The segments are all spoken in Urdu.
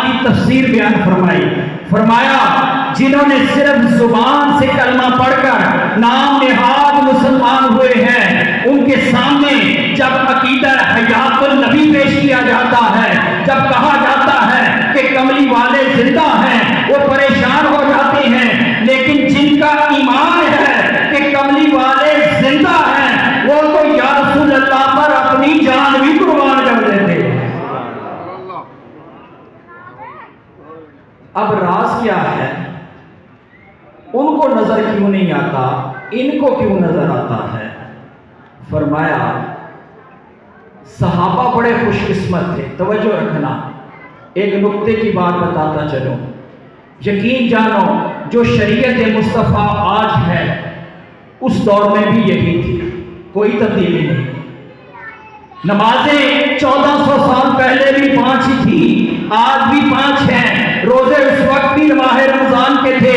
کی تفسیر بیان فرمائی، فرمایا جنہوں نے صرف زبان سے کلمہ پڑھ کر نام نہاد مسلمان ہوئے ہیں، ان کے سامنے جب عقیدہ حیات النبی پیش کیا جاتا ہے، جب کہا جاتا ہے کہ کملی والے زندہ ہیں، وہ پریشان ہو جاتے ہیں، لیکن جن کا ایمان ہے کہ کملی والے زندہ ہیں، وہ تو یا رسول اللہ پر اپنی جان بھی قربان کر دیتے ہیں۔ اب راز کیا ہے؟ ان کو نظر کیوں نہیں آتا، ان کو کیوں نظر آتا ہے؟ فرمایا صحابہ بڑے خوش قسمت تھے۔ توجہ رکھنا، ایک نقطے کی بات بتاتا چلوں، یقین جانو جو شریعت مصطفیٰ آج ہے اس دور میں بھی یہی تھی، کوئی تبدیلی نہیں۔ نمازیں 1400 سال پہلے بھی 5 ہی تھی، آج بھی 5 ہیں۔ روزے اس وقت بھی ماہ رمضان کے تھے،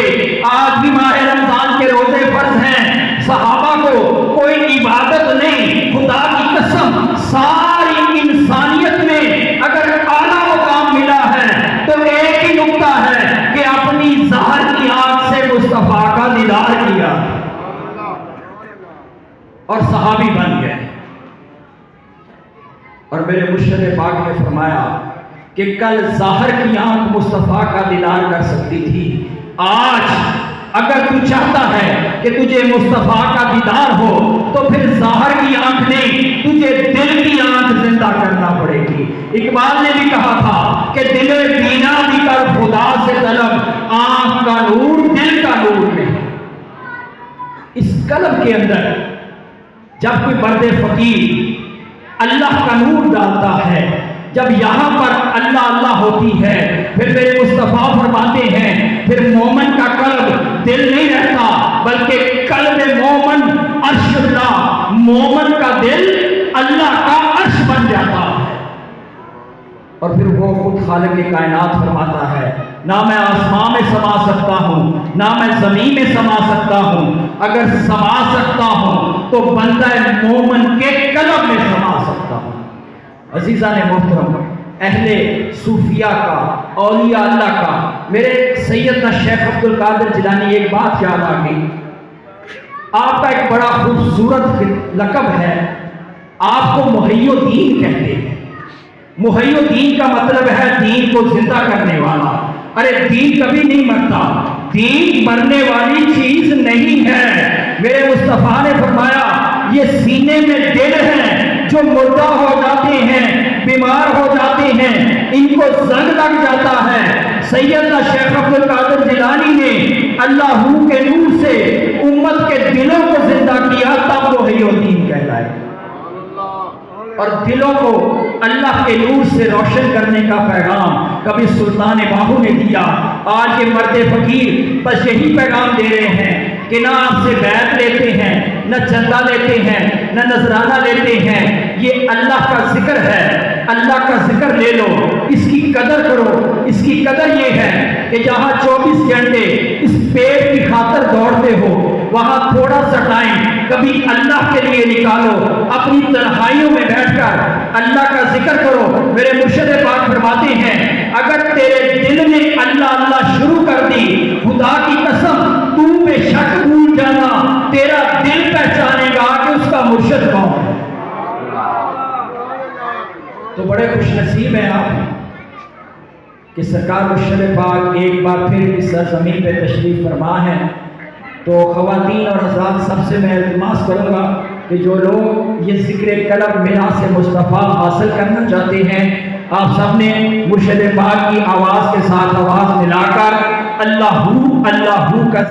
آج بھی ماہ رمضان کے روزے فرض ہیں۔ صحابہ کو کوئی عبادت نہیں، خدا کی قسم ساری انسانیت میں اگر اعلیٰ مقام ملا ہے تو ایک ہی نقطہ ہے کہ اپنی ظاہر کی آنکھ سے مصطفیٰ کا دیدار کیا اور صحابی بن گئے۔ اور میرے مرشد پاک نے فرمایا کہ کل ظاہر کی آنکھ مصطفیٰ کا دیدار کر سکتی تھی، آج اگر تو چاہتا ہے کہ تجھے مصطفیٰ کا دیدار ہو تو پھر ظاہر کی آنکھ نہیں، تجھے دل کی آنکھ زندہ کرنا پڑے گی۔ اقبال نے بھی کہا تھا کہ دل بینا بھی کر خدا سے طلب، آنکھ کا نور دل کا نور نہیں۔ اس قلب کے اندر جب کوئی مرد فقیر اللہ کا نور ڈالتا ہے، جب یہاں پر اللہ اللہ ہوتی ہے، پھر میرے مصطفیٰ فرماتے ہیں پھر مومن کا قلب دل نہیں رہتا بلکہ قلب مومن عرش اللہ، مومن کا دل اللہ کا عرش بن جاتا ہے۔ اور پھر وہ خود خالق کائنات فرماتا ہے نہ میں آسمان میں سما سکتا ہوں نہ میں زمین میں سما سکتا ہوں، اگر سما سکتا ہوں تو بندہ مومن کے قلب میں سما سکتا ہوں۔ عزیزان محترم، اہل صوفیہ کا، اولیاء اللہ کا، میرے سیدنا شیخ عبد القادر جیلانی ایک بات یاد آ گئی۔ آپ کا ایک بڑا خوبصورت لقب ہے، آپ کو محی الدین کہتے ہیں۔ محی الدین کا مطلب ہے دین کو زندہ کرنے والا۔ ارے دین کبھی نہیں مرتا، دین مرنے والی چیز نہیں ہے۔ میرے مصطفیٰ نے فرمایا یہ سینے میں دل ہیں جو مردہ ہو جاتے ہیں، بیمار ہو جاتے ہیں، ان کو زنگ لگ جاتا ہے۔ سیدنا شیخ عبد القادر جیلانی نے اللہ کے نور سے امت کے دلوں کو زندہ کیا، تب محی الدین کہلائے۔ اور دلوں کو اللہ کے نور سے روشن کرنے کا پیغام کبھی سلطان باہو نے دیا، آج یہ مرد فقیر بس یہی پیغام دے رہے ہیں کہ نہ آپ سے بیعت لیتے ہیں، نہ چندہ لیتے ہیں، نہ نذرانہ لیتے ہیں، یہ اللہ کا ذکر ہے، اللہ کا ذکر لے لو، اس کی قدر کرو۔ اس کی قدر یہ ہے کہ جہاں 24 گھنٹے اس پیٹ کی خاطر دوڑتے ہو، وہاں تھوڑا سا ٹائم کبھی اللہ کے لیے نکالو، اپنی تنہائیوں میں بیٹھ کر اللہ کا ذکر کرو۔ میرے مرشد پاک فرماتے ہیں اگر تیرے دل نے اللہ اللہ شروع کر دی، خدا کی قسم تو بے شک بھول جانا، تیرا دل پہچانے گا کہ اس کا مرشد کون ہے۔ تو بڑے خوش نصیب ہیں آپ کہ سرکار مرشد پاک ایک بار پھر اس سرزمین پہ تشریف فرما ہے۔ تو خواتین اور حضرات سب سے میں التماس کروں گا کہ جو لوگ یہ ذکر قلب میراث سے مصطفیٰ حاصل کرنا چاہتے ہیں، آپ سب نے مرشد پاک کی آواز کے ساتھ آواز ملا کر اللہ کا